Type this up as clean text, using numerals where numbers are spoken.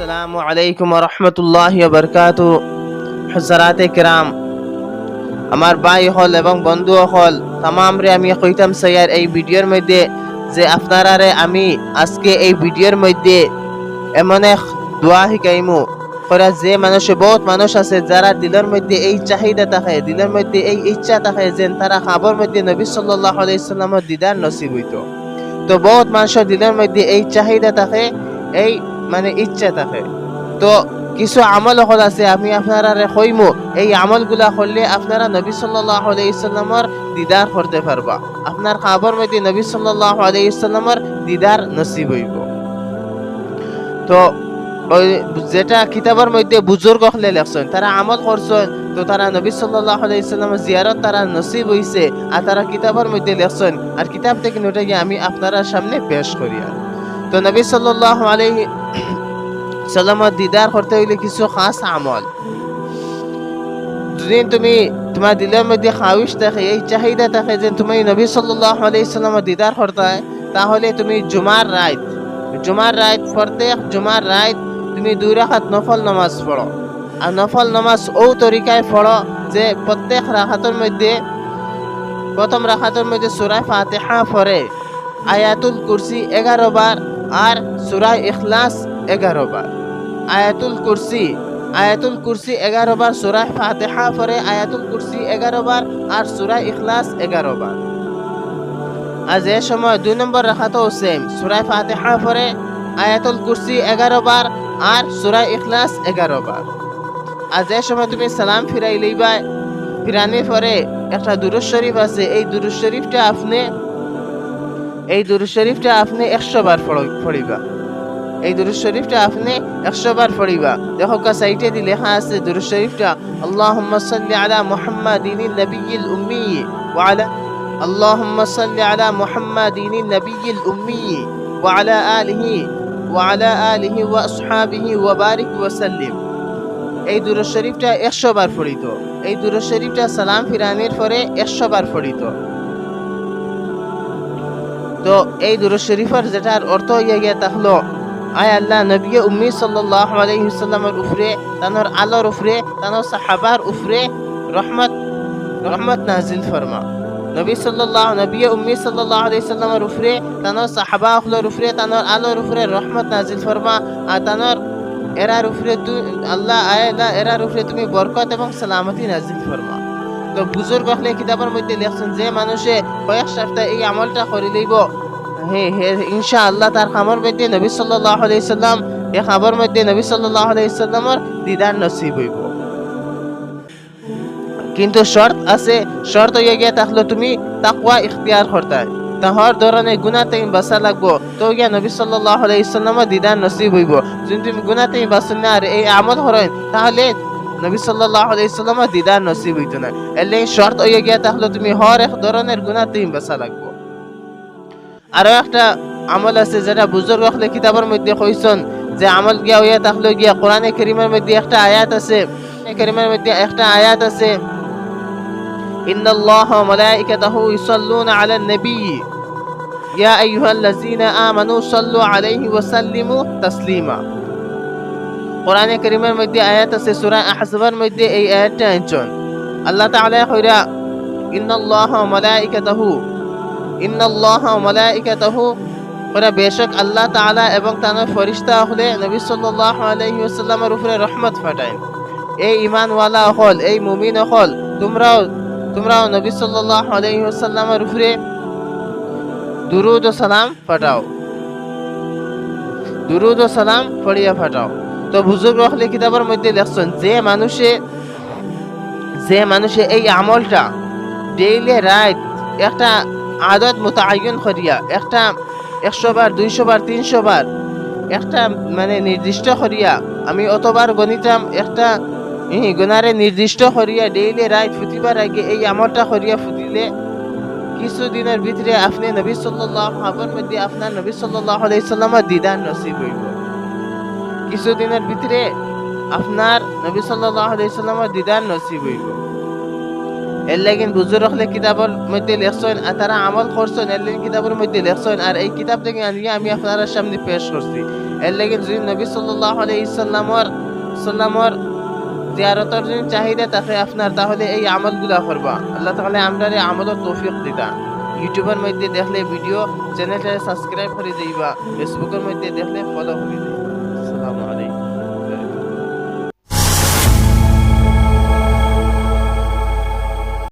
আসসালামু আলাইকুম ওয়া রাহমাতুল্লাহি ওয়া বারাকাতুহু। হযরতে কিরাম, আমার ভাই হল এবং বন্ধু হল তামাম রে আমি কইতাম সাইয়ার এই ভিডিওর মধ্যে যে আপনারারে আমি আজকে এই ভিডিওর মধ্যে এমন এক দোয়া শিখাইমু করা যে বহুত মানুষ আছে যারা দিলের মধ্যে এই চাহিদা থাকে, দিলের মধ্যে এই ইচ্ছা থাকে যে তারা খাবার মধ্যে নবী সাল্লাল্লাহু আলাইহি সাল্লামের দিদার নসিব হইতো। তো বহুত মানুষের দিলের মধ্যে এই চাহিদা থাকে, এই ইচ্ছা থাকে। তো কিছু আমল হল আছে আমি আপনারা কইমু, এই আমলগুলা করলে আপনারা নবী সাল্লাল্লাহু আলাইহি সাল্লামের দিদার করতে পারবা, আপনার খাবার মধ্যে নবী সাল্লাল্লাহু আলাইহি সাল্লামের দিদার নসিব হইব। তো ওই যেটা কিতাবের মধ্যে বুজুর্গ হলে লেখছেন, তারা আমল করছেন, তো তারা নবী সাল্লাল্লাহু আলাইহি সাল্লামের জিয়ারত তারা নসিব হইছে, আর তারা কিতাবের মধ্যে লেখছেন, আর কিতাব থেকে নোটে গিয়ে আমি আপনারা সামনে পেশ করি। তো নবী সাল্লাল্লাহু আলাইহি সাল্লামের দিদার করতে হইলে কিছু খাস আমল, যদি তুমি তোমার দিলের মধ্যে খাওয়িশ থাকে, এই চাহিদা থাকে যে তুমি নবী সাল্লাল্লাহু আলাইহি সাল্লামের দিদার করতে, তাহলে তুমি জুমার রাত প্রত্যেক জুমার রাত তুমি 2 রাকাত নফল নামাজ পড়ো। আর নফল নামাজ ও তরিকায় পড়ো যে প্রত্যেক রাকাতের মধ্যে প্রথম রাকাতের মধ্যে সূরা ফাতিহা পড়ে, আয়াতুল কুরসি 11 বার আর সূরা ইখলাস 11 বার। আয়াতুল কুরসি 11 বার, সূরা ফাতিহা পড়ে আয়াতুল কুরসি 11 বার আর সূরা ইখলাস 11 বার। আর যে সময় 2 নম্বর রাকাতও সেম, সূরা ফাতিহা পড়ে আয়াতুল কুরসি 11 বার আর সূরা ইখলাস 11 বার। আর যে সময় তুমি সালাম ফিরাই লইবা, ফিরানি পরে একটা দুরূদ শরীফ আছে, এই দুরূদ শরীফটা আপনি 100 বার পড়িবা। এই দুরূদ শরীফটা আপনি 100 বার পড়িবা। দেখো সাইটে দি লেখা আছে দুরূদ শরীফটা, আল্লাহুম্মা সাল্লি আলা মুহাম্মাদিনিন নাবিয়্যিল উম্মি ওয়া আলা আল্লাহুম্মা সাল্লি আলা মুহাম্মাদিনিন নাবিয়্যিল উম্মি ওয়া আলা আলিহি ওয়া আসহাবিহি ওয়া বারিক ওয়া সাল্লিম। এই দুরূদ শরীফটা 100 বার পড়িত। এই দুরূদ শরীফটা সালাম ফিরানির পরে 100 বার পড়িত। তো এই দুরূদ শরীফের যেটার অর্থ হইয়া থাকলো, আয় আল্লাহ নবী উম্মি সাল্লাল্লাহু আলাইহি ওয়াসাল্লামের উপরে, তানোর আলোর উপরে, তানোর সাহাবার উপরে রহমত নাজিল ফরমা। নবী উম্মি সাল্লাল্লাহু আলাইহি ওয়াসাল্লামের উপরে, তানোর সাহাবাগুলোর উপরে, তানোর আলোর উপরে রহমত নাজিল ফরমা। আর তানোর এরার উপরে এরার উপরে তুমি বরকত এবং সালামতি নাজিল ফরমা। তো বুজুর্গ হলে কিতাবের মধ্যে লেখছেন যে মানুষে কয়েক সপ্তাহ এই আমলটা করে লইব, ইনশাআল্লাহ তার খামর মধ্যে নবী সাল্লাল্লাহু আলাইহি সাল্লাম এই খাবার মধ্যে নবী সাল্লাল্লাহু আলাইহি সাল্লামের দিদার নসিব হইব। কিন্তু শর্ত হইয়া গিয়া থাকলো তুমি তাকওয়া ইখতিয়ার করতে, তাহর ধরনের গুনাহ থেকে বাঁচা লাগবো, তো গিয়া নবী সাল্লাল্লাহু আলাইহি সাল্লামের দিদার নসিব হইব। যদি তুমি গুনাহ থেকে বাঁচো না আর এই আমল করেন, তাহলে নবী সাল্লাল্লাহু আলাইহি সাল্লামের দিদার নসিব হইতো না। এর লাগি শর্ত হইয়া গিয়া থাকলো তুমি হর এক ধরনের গুনাহ থেকে বাঁচা লাগবো। আরো একটা আমল আছে যেটা বুজুর্গ হলে কিতাবের মধ্যে কইছেন, যে আমল গিয়া হইয়া থাকলো গিয়া কোরআনে কারীমের মধ্যে একটা আয়াত আছে, ইন্নাল্লাহা ওয়া মালাইকাতাহু ইউসাল্লুনা আলান নবী ইয়া আইয়ুহাল্লাযীনা আমানু সাল্লু আলাইহি ওয়া সাল্লিমু তাসলিমা। কোরআনে কারীমের মধ্যে আয়াত আছে, সূরা আহজাবের মধ্যে এই আয়াতটা আনছেন। আল্লাহ তাআলা কইরা ইন্নাল্লাহা ওয়া মালাইকাতাহু ওরা বেশক আল্লাহ তাআলা এবং তার ফেরেশতা হলে নবী সাল্লাল্লাহু আলাইহি ওয়াসাল্লামের উপরে রহমত ফাটায়। এই ঈমানওয়ালা হল, এই মুমিন হল, তোমরাও নবী সাল্লাল্লাহু আলাইহি ওয়াসাল্লামের উপরে দুরূদ ও সালাম পড়িয়া ফাটাও। তো বুজুর্গ হলে কিতাবের মধ্যে লেখছেন যে মানুষে এই আমলটা ডেইলি রাত একটা আদত মুতাআয়্যিন করিয়া, একটা 100 বার 200 বার 300 বার একটা নির্দিষ্ট করিয়া, আমি অতবার গণিতাম, একটা গুনারে নির্দিষ্ট করিয়া ডেইলি রাত ফুটিবার আগে এই আমলটা করিয়া ফুটিলে কিছুদিনের ভিতরে আপনি নবী সাল্লাল্লাহু আলাইহি সাল্লামের দিদার নসিব হইব। কিছুদিনের ভিতরে আপনার নবী সাল্লাল্লাহু আলাইহি সাল্লামের দিদার নসিব হইব। এর লাগিন বুজুর রাখলে কিতাবের মধ্যে লেখছেন আর তারা আমল করছেন এর লাগিন কিতাবের মধ্যে লেখছেন আর এই কিতাব থেকে আনিয়ে আমি আপনার সামনে পেশ করছি। এর লাগিন যদি নবী সাল্লাল্লাহু আলাইহি সাল্লামর জিয়ারতের যদি চাহিদা থাকে আপনার, তাহলে এই আমলগুলা করবা। আল্লাহ তাআলা আমরা আমলের তৌফিক দিতা। ইউটিউবের মধ্যে দেখলে ভিডিও চ্যানেলটা সাবস্ক্রাইব করে দিবা, ফেসবুকের মধ্যে দেখলে ফলো করে দিবা। আসসালামু আলাইকুম।